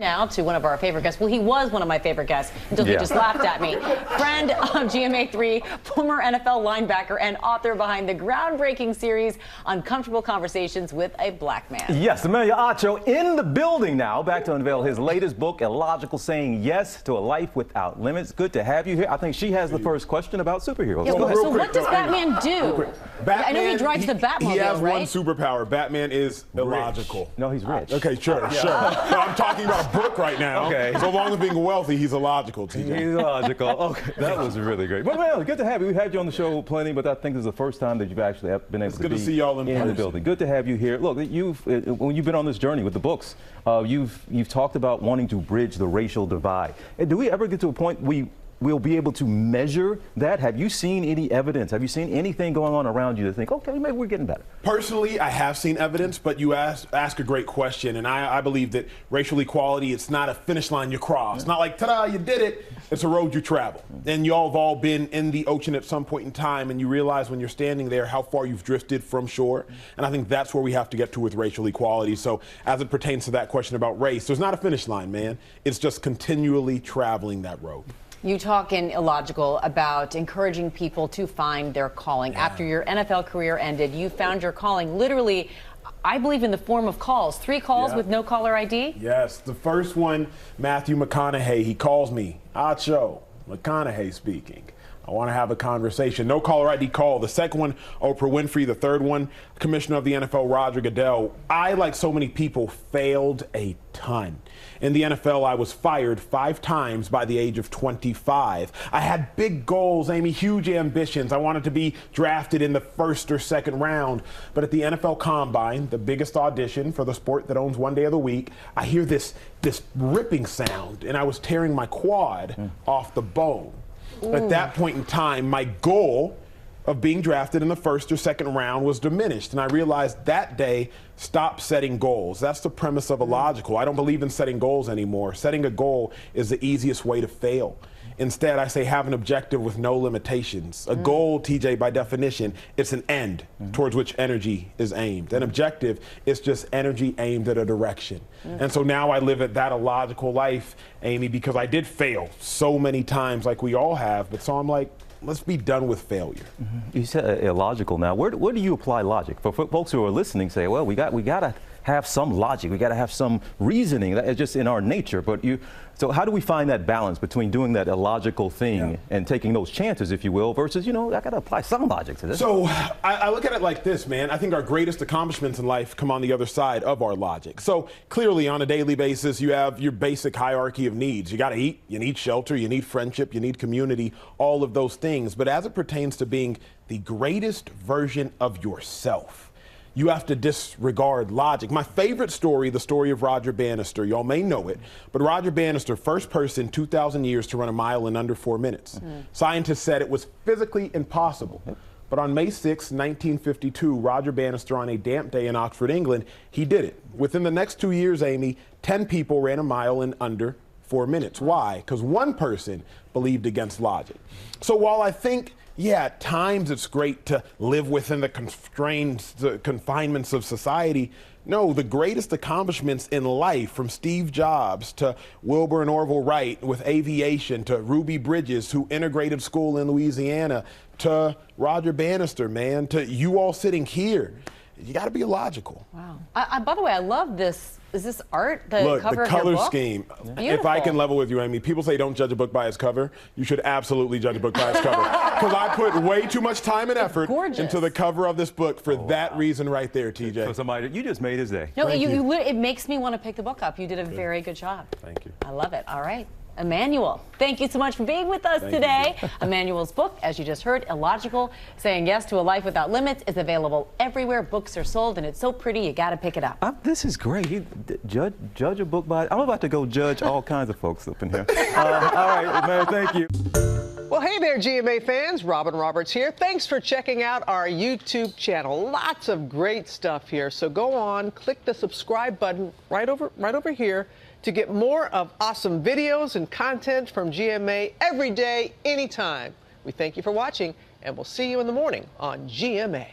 Now to one of our favorite guests. Well, he was one of my favorite guests until he just laughed at me. Friend of GMA3, former NFL linebacker and author behind the groundbreaking series Uncomfortable Conversations with a Black Man. Yes, Emmanuel Acho in the building now, back to unveil his latest book, Illogical, Saying Yes to a Life Without Limits. Good to have you here. I think she has the first question about superheroes. Yeah, so what does Batman do? Batman, I know he drives the Batmobile, He has right? one superpower. Batman is illogical. No, he's rich. Okay, sure. But I'm talking about a book right now. Okay. So long as being wealthy, he's illogical, TJ. He's illogical. Okay, that was really great. But man, good to have you. We've had you on the show plenty, but I think this is the first time that you've actually been able to see y'all in the building. Good to have you here. Look, when you've been on this journey with the books, you've talked about wanting to bridge the racial divide. And do we ever get to a point we'll be able to measure that? Have you seen any evidence? Have you seen anything going on around you to think, okay, maybe we're getting better? Personally, I have seen evidence, but you ask a great question, and I believe that racial equality, it's not a finish line you cross. It's not like, ta-da, you did it. It's a road you travel. And y'all have all been in the ocean at some point in time, and you realize when you're standing there how far you've drifted from shore. And I think that's where we have to get to with racial equality. So as it pertains to that question about race, there's not a finish line, man. It's just continually traveling that road. You talk in Illogical about encouraging people to find their calling. Yeah. After your NFL career ended, you found your calling literally, I believe, in the form of calls. 3 calls with no caller ID? Yes. The first one, Matthew McConaughey, he calls me, Acho, McConaughey speaking. I want to have a conversation. No caller ID call. The second one, Oprah Winfrey. The third one, Commissioner of the NFL, Roger Goodell. I, like so many people, failed a ton. In the NFL, I was fired 5 times by the age of 25. I had big goals, Amy, huge ambitions. I wanted to be drafted in the 1st or 2nd round. But at the NFL Combine, the biggest audition for the sport that owns one day of the week, I hear this ripping sound, and I was tearing my quad off the bone. Ooh. At that point in time, my goal of being drafted in the 1st or 2nd round was diminished. And I realized that day, stop setting goals. That's the premise of Illogical. I don't believe in setting goals anymore. Setting a goal is the easiest way to fail. Instead, I say have an objective with no limitations. A goal, TJ, by definition, it's an end towards which energy is aimed. An objective is just energy aimed at a direction. And so now I live at that illogical life, Amy, because I did fail so many times like we all have. But so I'm like, let's be done with failure. You said illogical now. Where do you apply logic? For folks who are listening, say, well, we got to have some logic. We got to have some reasoning. That's just in our nature. But so how do we find that balance between doing that illogical thing and taking those chances, if you will, versus, I got to apply some logic to this? So I look at it like this, man. I think our greatest accomplishments in life come on the other side of our logic. So clearly, on a daily basis, you have your basic hierarchy of needs. You got to eat, you need shelter, you need friendship, you need community, all of those things. But as it pertains to being the greatest version of yourself, you have to disregard logic. My favorite story, the story of Roger Bannister. Y'all may know it, but Roger Bannister, first person 2,000 years to run a mile in under 4 minutes. Scientists said it was physically impossible. But on May 6, 1952, Roger Bannister, on a damp day in Oxford, England, he did it. Within the next 2 years, Amy, 10 people ran a mile in under 4 minutes. Why? Because one person believed against logic. So while I think, at times it's great to live within the constraints, the confinements of society, no, the greatest accomplishments in life, from Steve Jobs to Wilbur and Orville Wright with aviation, to Ruby Bridges, who integrated school in Louisiana, to Roger Bannister, man, to you all sitting here. You got to be illogical. Wow. By the way, I love this. Is this art? Look, cover the color of your book? scheme. Beautiful. If I can level with you, Amy, people say don't judge a book by its cover. You should absolutely judge a book by its cover. Because I put way too much time and effort into the cover of this book for that reason right there, TJ. So somebody, you just made his day. No, it makes me want to pick the book up. You did a very good job. Thank you. I love it. All right. Emmanuel, thank you so much for being with us today. Emmanuel's book, as you just heard, Illogical, Saying Yes to a Life Without Limits, is available everywhere books are sold, and it's so pretty you got to pick it up. This is great. Judge a book by I'm about to go judge all kinds of folks up in here. All right, man, thank you. Well, hey there, GMA fans. Robin Roberts here. Thanks for checking out our YouTube channel. Lots of great stuff here. So go on, click the subscribe button right over here to get more of awesome videos and content from GMA every day, anytime. We thank you for watching, and we'll see you in the morning on GMA.